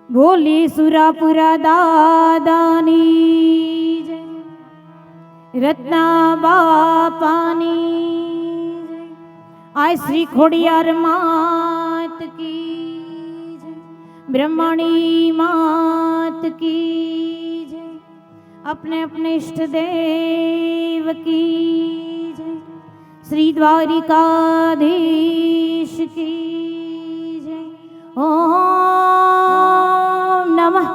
બોલી સુરાપુરા દાદાની જય, રત્ના બાપાની જય, આ શ્રી ખોડિયાર માત કી જય, બ્રહ્મણી માત કી જય, अपने अपने इष्ट देव की जय, श्री द्वारिकाधीश की जय। ओम नमः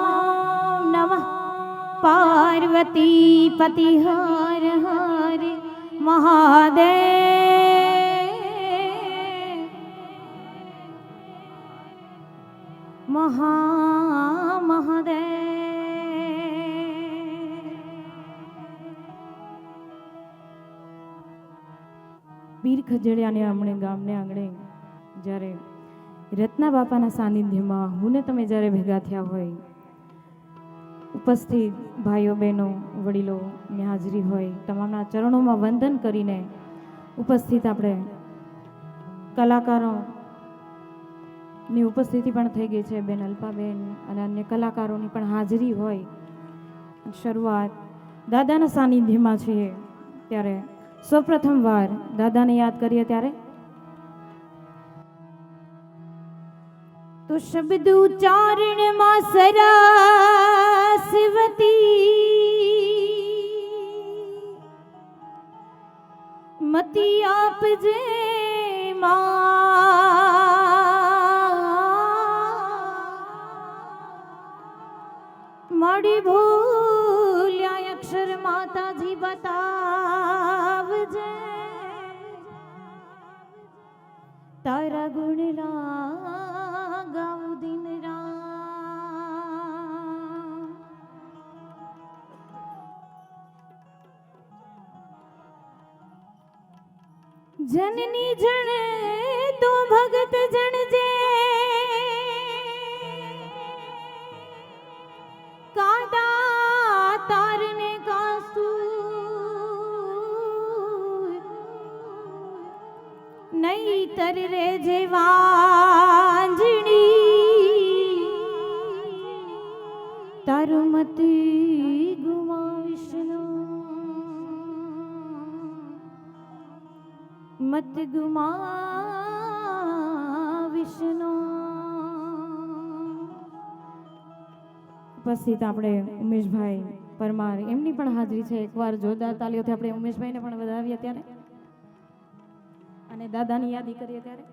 नमः पार्वती पति हर हर महादेव महादेव। પીર ખજડિયાને હમણે ગામને આંગણે જ્યારે રત્ના બાપાના સાનિધ્યમાં હું ને તમે જ્યારે ભેગા થયા હોય, ઉપસ્થિત ભાઈઓ બહેનો વડીલોની હાજરી હોય, તમામના ચરણોમાં વંદન કરીને ઉપસ્થિત આપણે કલાકારોની ઉપસ્થિતિ પણ થઈ ગઈ છે, બેન અલ્પાબેન અને અન્ય કલાકારોની પણ હાજરી હોય. શરૂઆત દાદાના સાનિધ્યમાં છીએ ત્યારે સૌપ્રથમ વાર દાદાને યાદ કરીએ ત્યારે તો શબ્દ ઉચ્ચારણમાં સરસ્વતી મતી આપજે માડી ભૂલ્યા અક્ષર માતાજી બતાવજે, તારા ગુણ ગાઉ દિન રાત. જનની જણે તો ભગત જણજે, કાદા તારને કાસુ નહીં તર રે જેવાંજણી, તારું મત ગુમાવીશ મત ગુમાવીશ. ઉપસ્થિત આપણે ઉમેશભાઈ પરમાર એમની પણ હાજરી છે. એકવાર જોરદાર તાલીઓથી આપણે ઉમેશભાઈને પણ વધાવીએ ત્યારે અને દાદાની યાદી કરીએ ત્યારે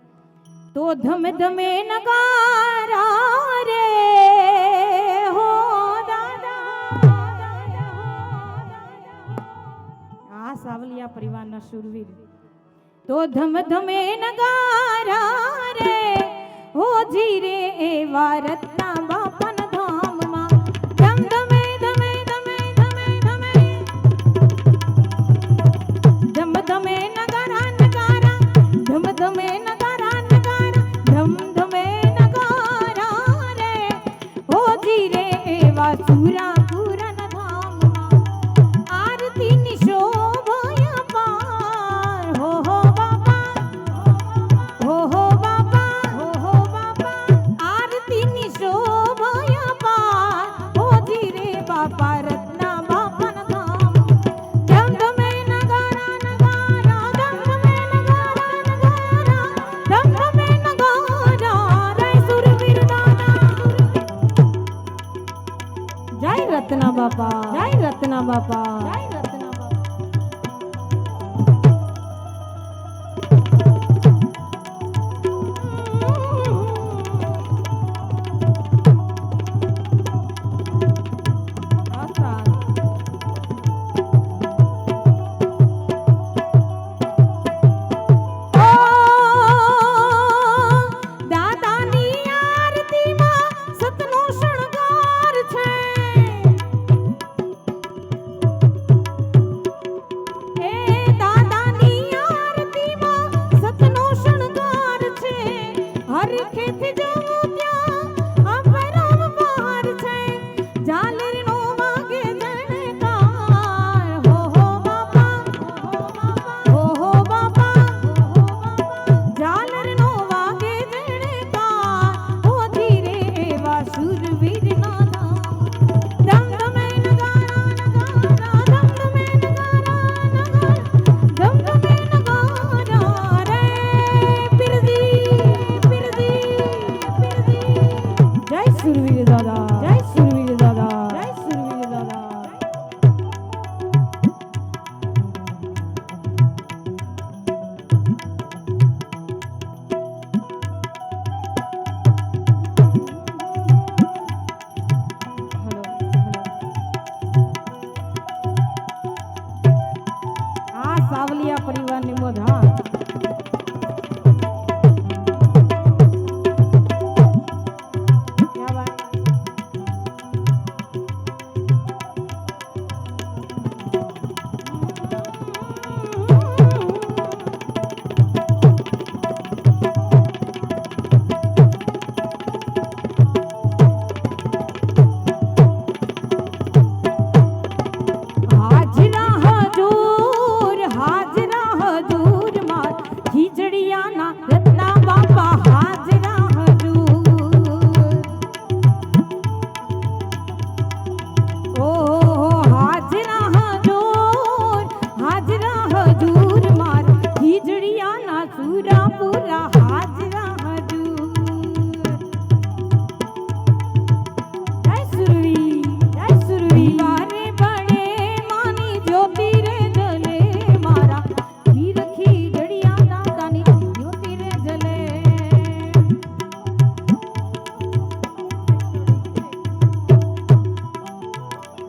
તો ધમ ધમે નગારા રે હો દાદા, આ સાવલિયા પરિવારના શૂરવીર. તો ધમ ધમે નગારા રે હો જીરે એવા રત્ના બાપાના ધામમાં, ધમ ધમે ધમે ધમે ધમે ધમે ધમ ધમે નગારા નગારા, ધમ ધમે નગારા નગારા, ધમ ધમે નગારા રે હો જીરે એવા સુરાપુરના ધામમાં, આરતીની શોભા પાર હો હો બાપા, હો હો બાપા, હો હો બાપા, આરતીની શોભા પાર હો જીરે બાપા રત્ના બાપાના ધામ. ધમ ધમે નગારા નગારા, ધમ ધમે નગારા નગારા, ધમ ધમે નગારા રે સુરવીર દાદા. જય રત્ના બાપા, જય રત્ના બાપા, જય રત્ના બાપા. દાદાની આરતીમાં સતનો શણગાર છે, સુરવીર દાદા, જય સુરવીર દાદા, જય સુરવીર દાદા. સાવલિયા પરિવારની મોજ.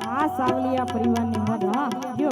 હા, સાવલિયા પરિવારની મોજ. હા, જો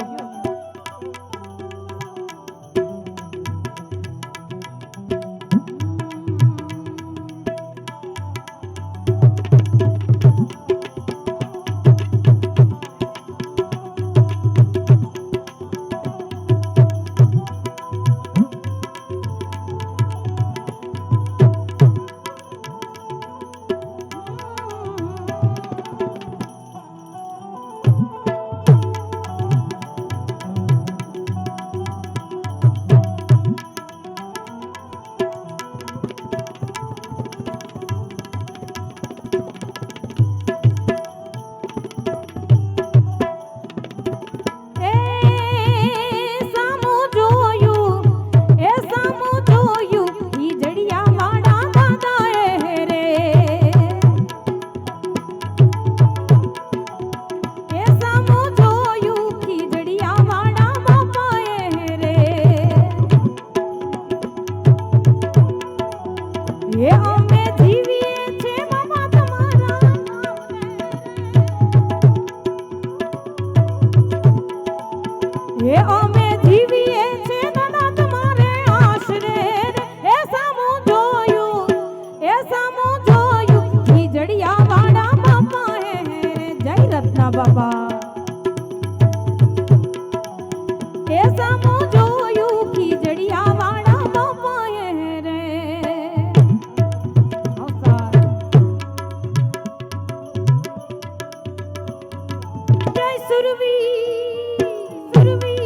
બાપા એ સામો જોયું ખીજડીયા વાળા બાપાએ રે. જય સુરવી સુરવી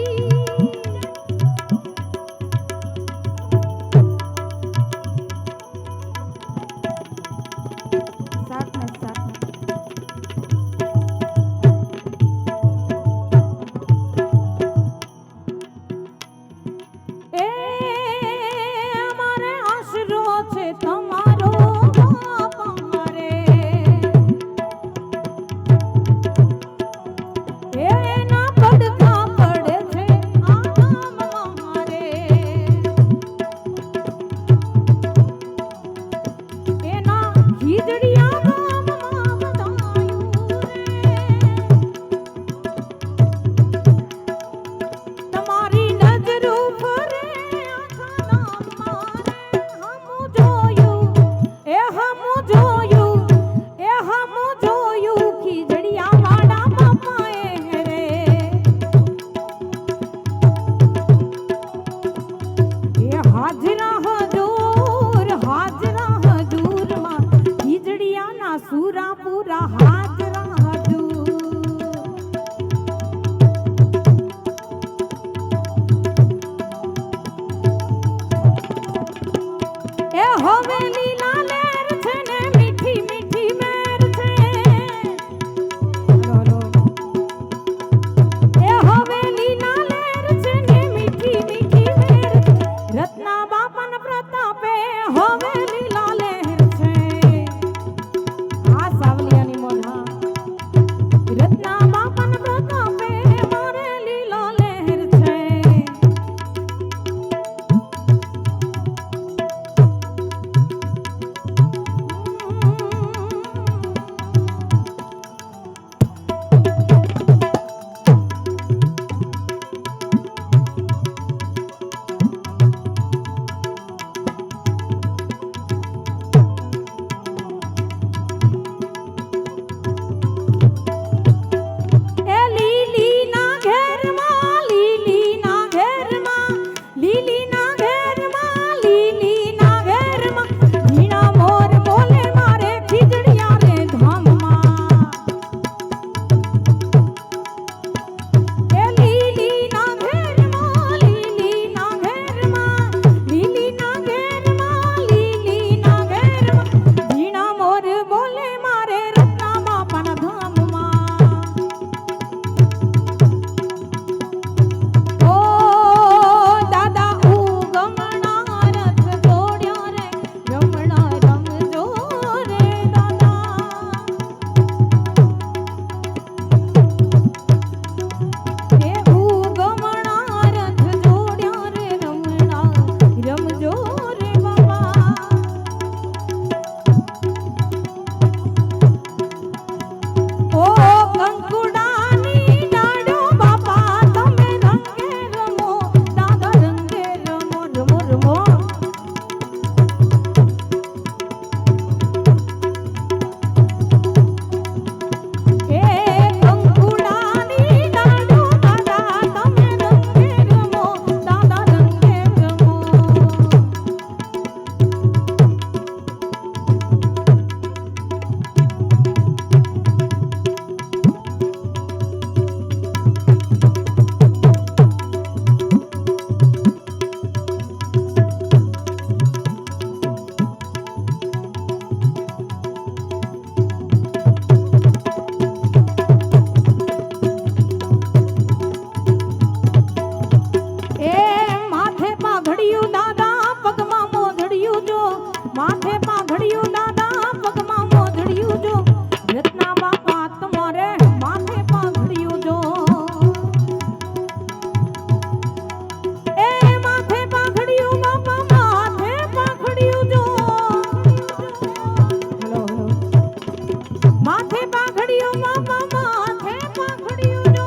માથે પાઘડિયું બાપા માથે પાઘડિયું જો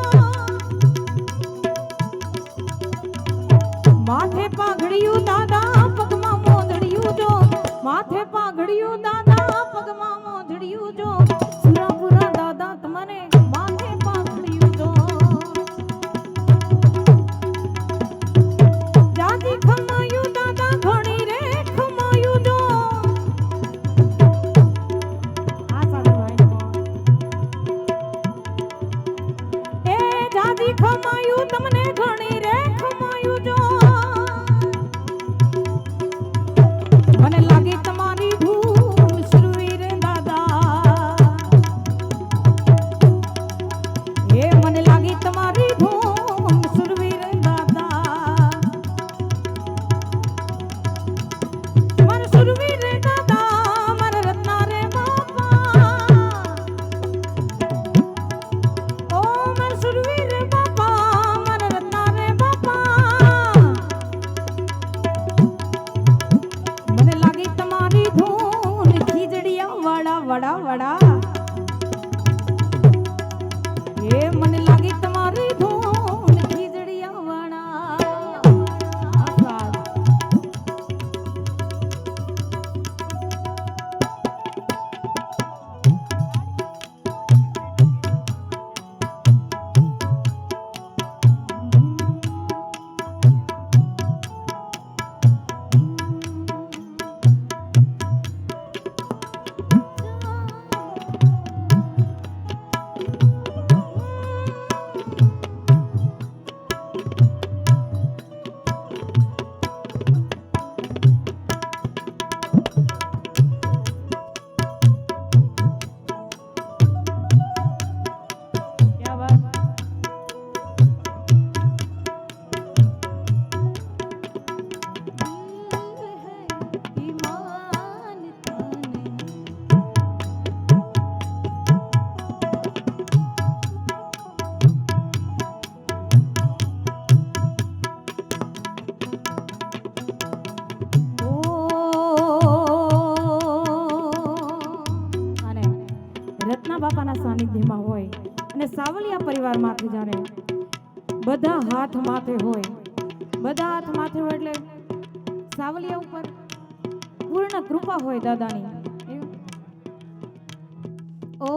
માથે પાઘડિયું દાદા પગમાં મોદડિયું જો માથે પાઘડિયું દાદા પગમાં મોદડિયું જો સુરાપુરા દાદા તમારે માથે પાઘડિયું જો જાજી ખમાયું દાદા ઘણી રે ખમાયું જો આ સાધુ ભાઈ એ જાજી ખમાયું તમને ઘણી રે ખમાયું જો મને લાગી તમારી ધૂન સુરવીર દાદા એ મને લાગી તમારી ધૂન સુરવીર દાદા મારા સુરવીર દાદા મારા રત્ના રે બાપા ઓ મારા સુરવીર બાપા મારા રત્ના રે બાપા મને લાગી તમારી ધૂન ખીજડીયા વાળા વડા વડા એ મને લાગી તમારી ધૂન ખીજડીયા વાળા क्या बात ईमान ताने અને રત્ના બાપાના સાનિધ્યમાં હોય અને સાવલિયા પરિવારમાંથી જાણે બધા હાથ માથે હોય બધા હાથ માથે હોય એટલે સાવલિયા ઉપર પૂર્ણ કૃપા હોય દાદાની એવું. ઓ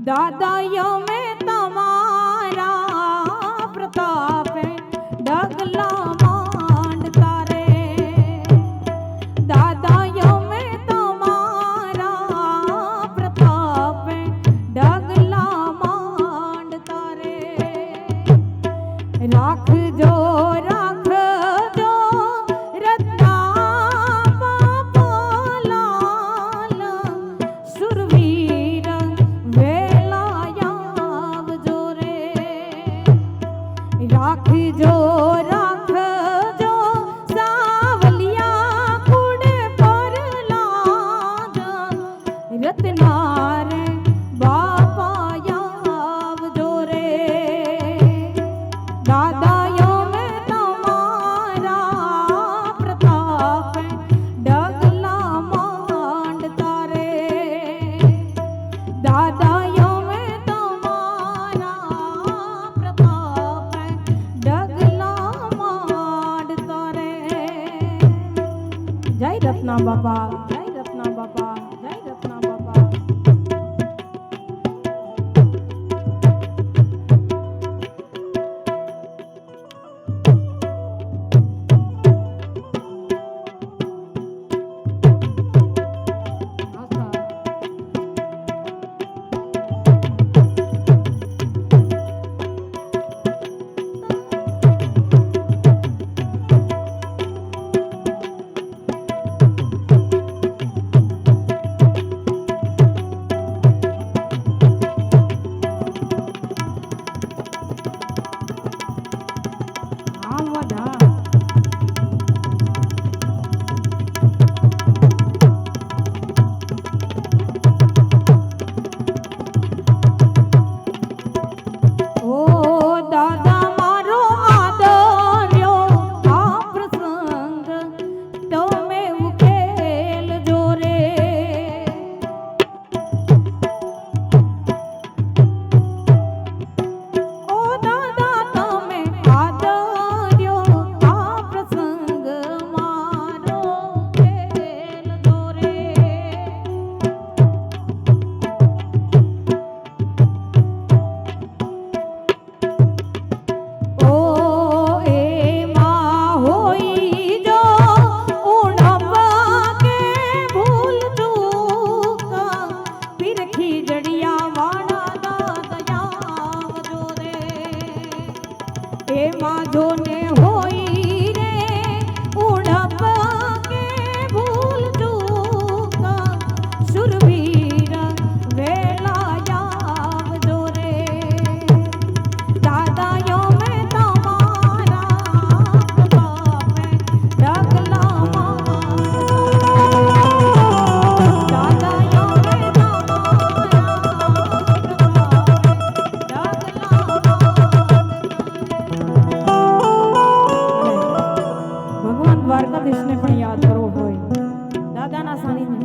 દાદા યમે તમારા પ્રતાપે ડગલા માંડતા રે દાદા યમે તમારા પ્રતાપે ડગલા માંડતા રે રાખજો રાખજો રત્ના બાપા લાલ સુરવીર વેલાયા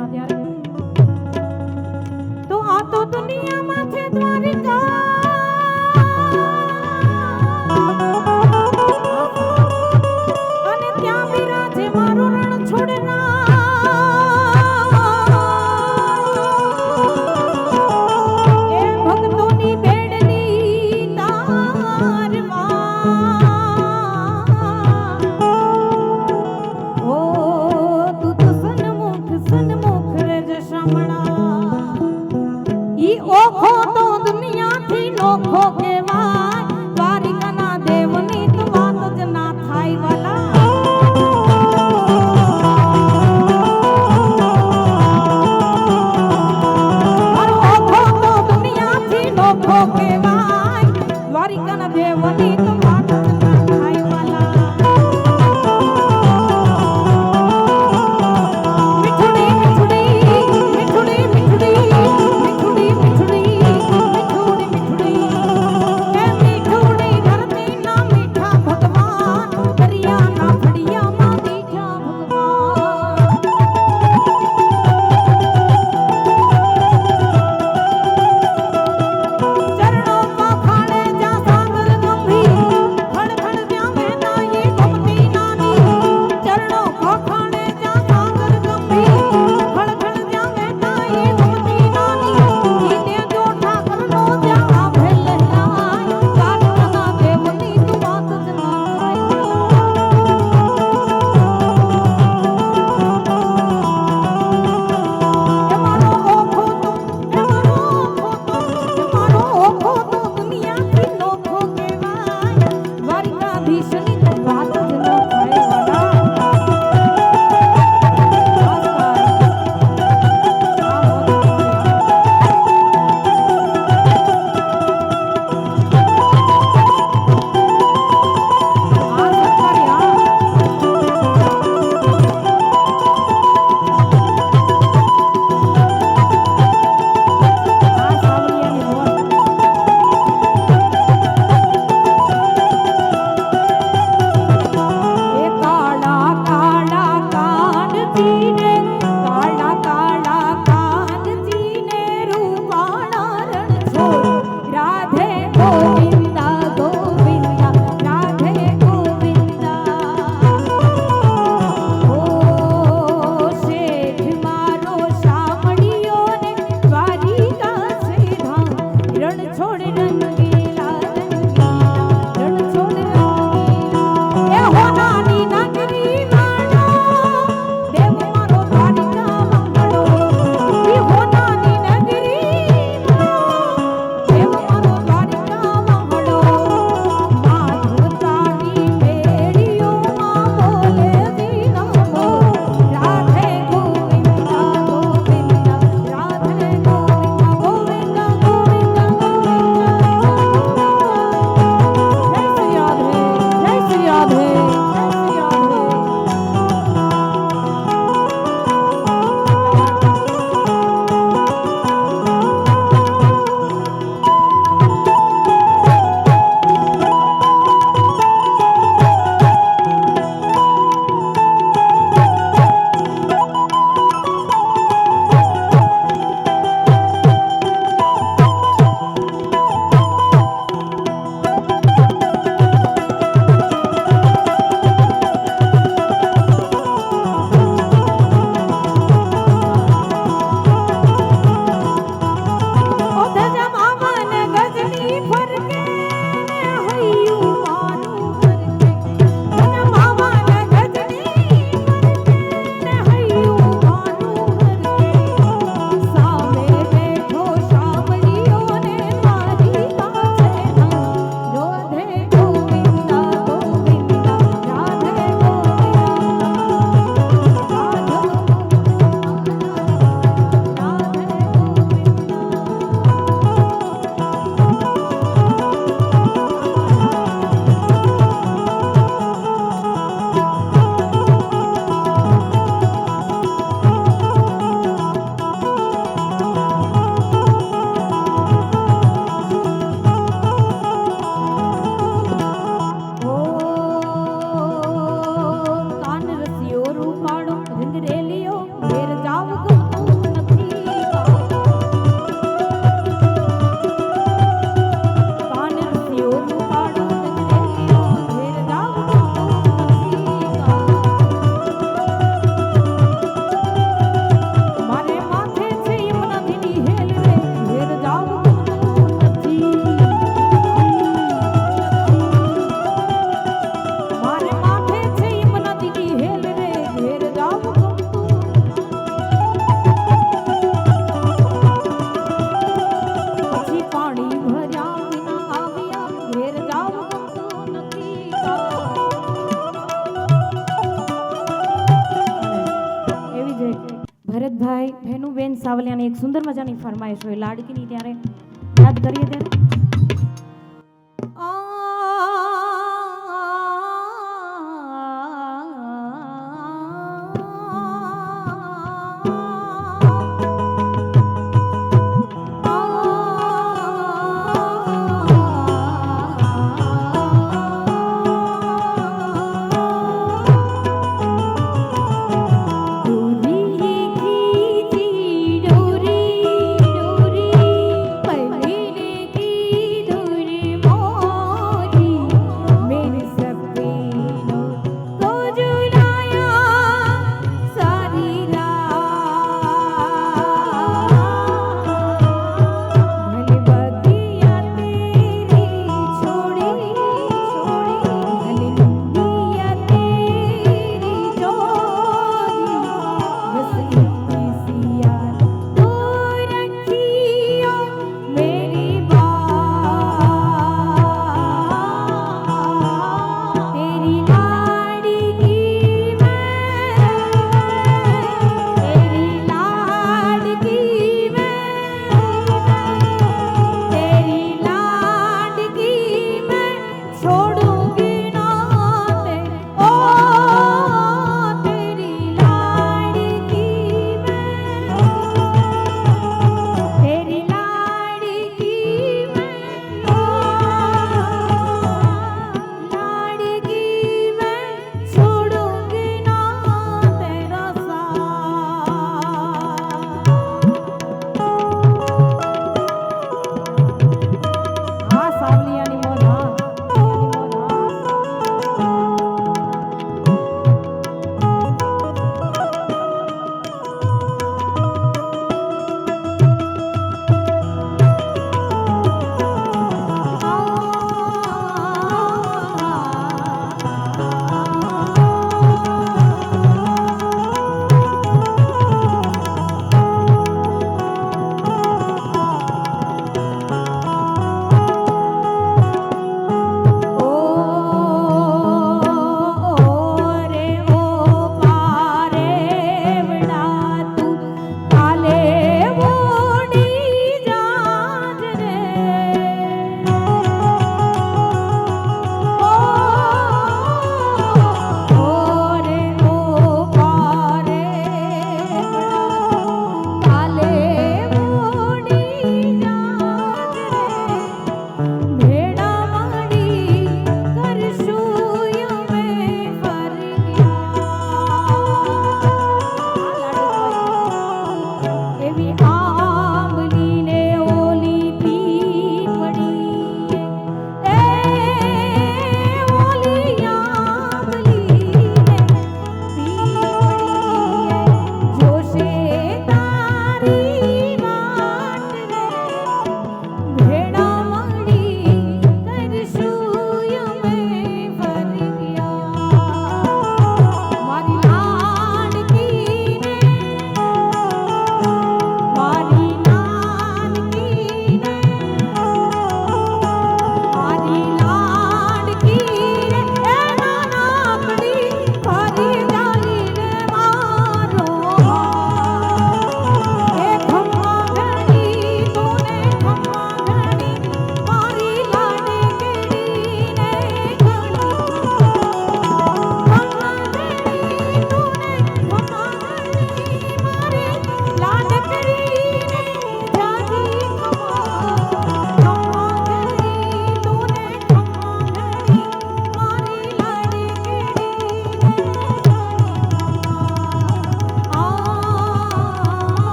માં ત્યારે તો આ તો દુનિયામાં છે દ્વારિકા અને ત્યાં બિરાજે મારું રણ છોડના એ ભક્તોની બેડની તારમાં ઓ તું તો સન્મુખ રેજ શામળા ઈ ઓખો તો દુનિયાથી નોખો કેવાય દ્વારિકાના દેવની તો વાત જ ના થાય વાલા ઓખો તો દુનિયાથી નોખો કેવાય દ્વારિકાના દેવની તો વાત જ ના થાય વાલા મીઠુડી મીઠુડી મીઠુડી મીઠુડી મીઠુડી મીઠુડી મીઠુડી મીઠુડી બેન સાવલિયાની એક સુંદર મજાની ફરમાઈશ હોય લાડકીની, ત્યારે યાદ કરીએ ત્યારે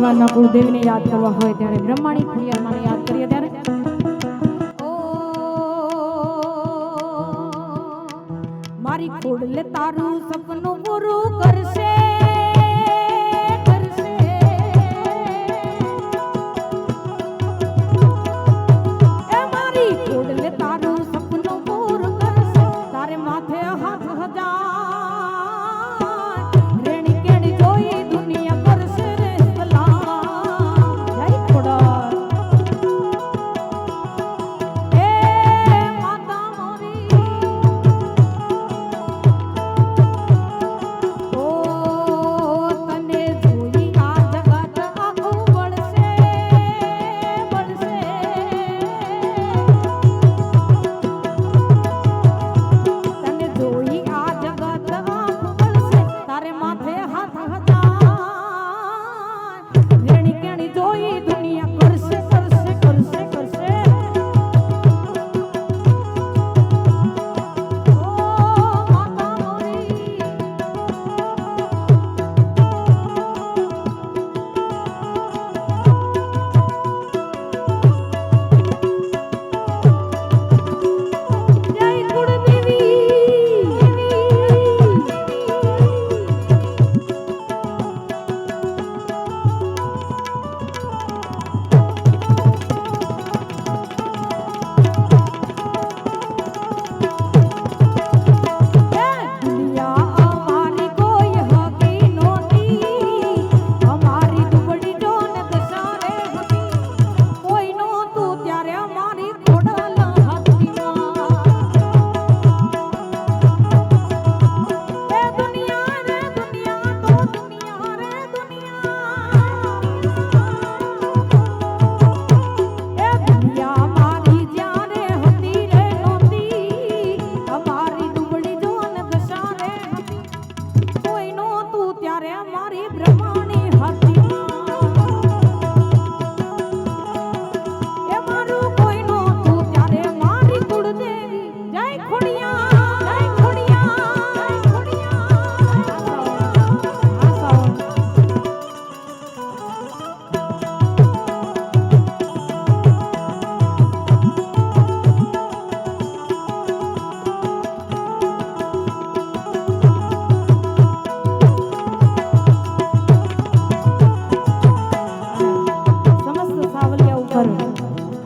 ભગવાનના કુળદેવીને યાદ કરવા હોય ત્યારે બ્રહ્માણી ખોડિયારમાંને યાદ કરીએ ત્યારે મારી ખોડલે તારું સપનું પૂરું કરશે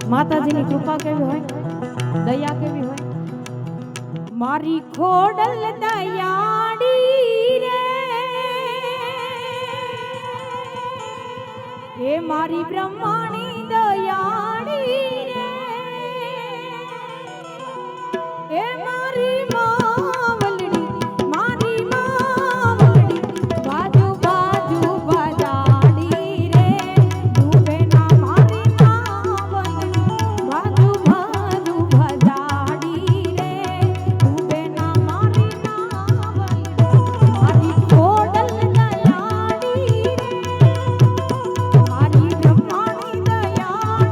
માતાજીની કૃપા કેવી હોય, દયા કેવી હોય. મારી ખોડલ દયાળી રે એ મારી બ્રહ્માણી દયાળી રે એ મારી માવલડી મારી માવલડી બાજુ બાજુ બજાડી રે ડૂબે ના મારી માવલડી બાજુ બાજુ બજાડી રે ડૂબે ના મારી માવલડી મારી ખોડલ દયાળી રે મારી બ્રહ્માણી દયાળી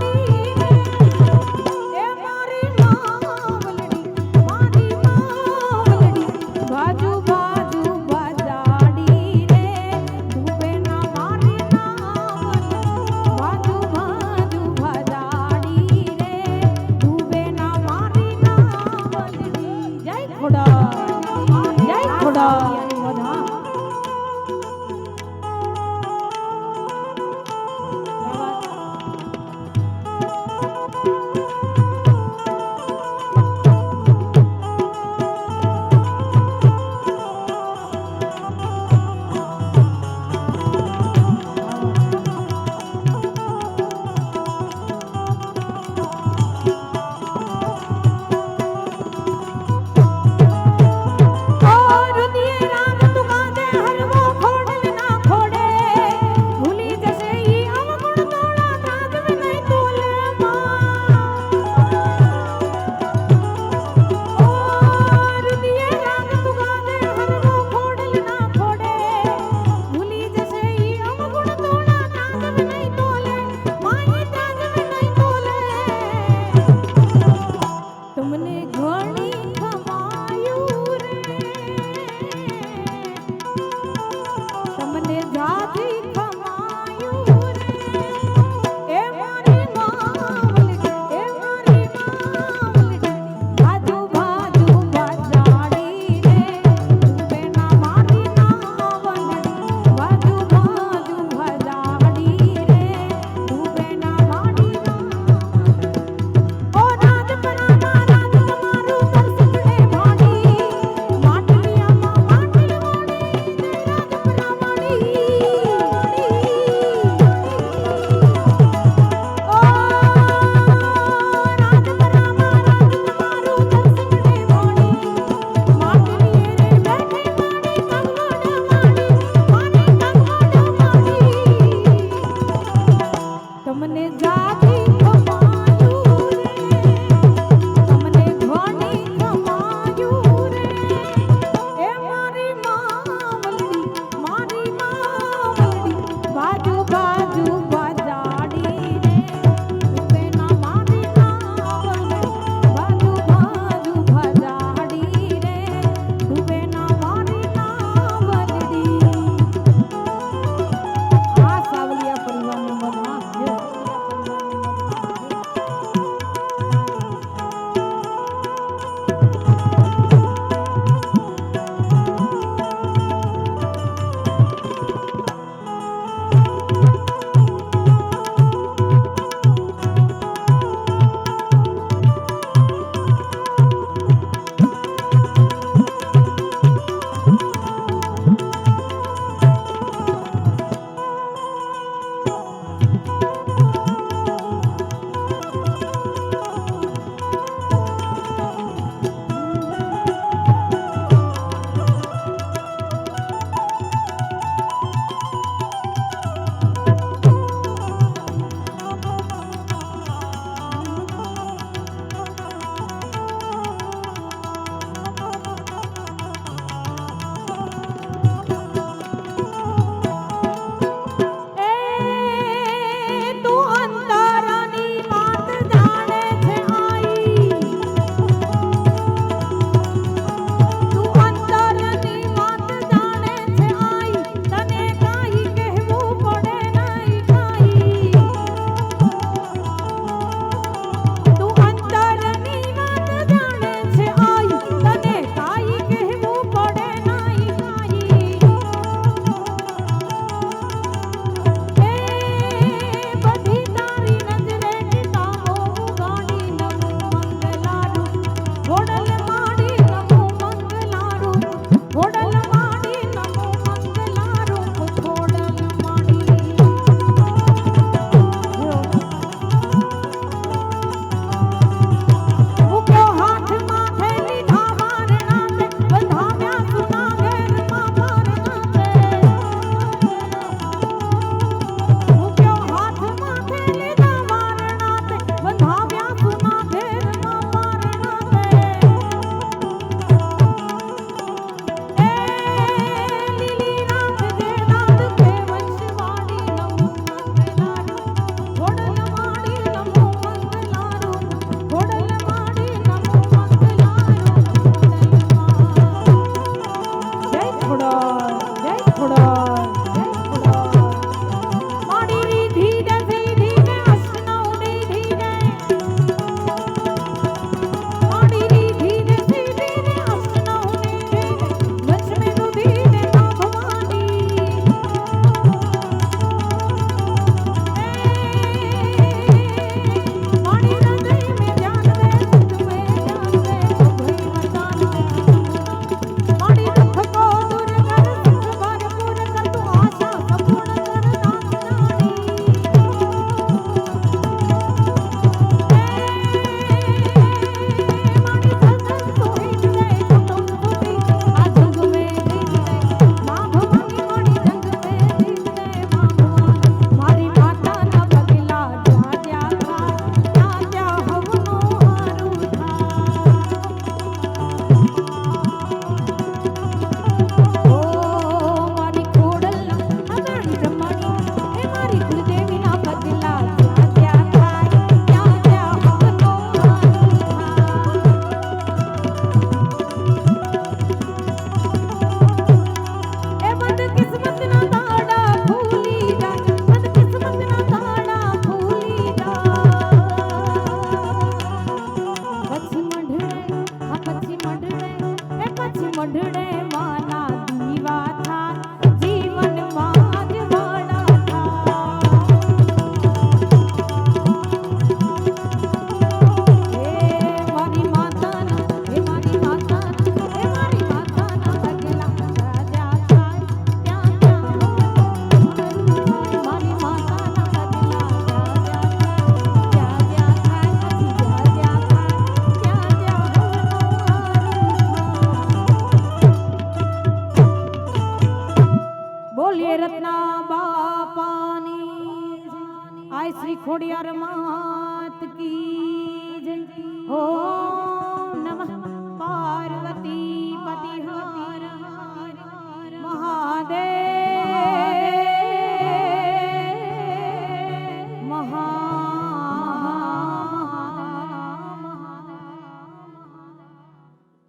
ખોડિયાર માત કી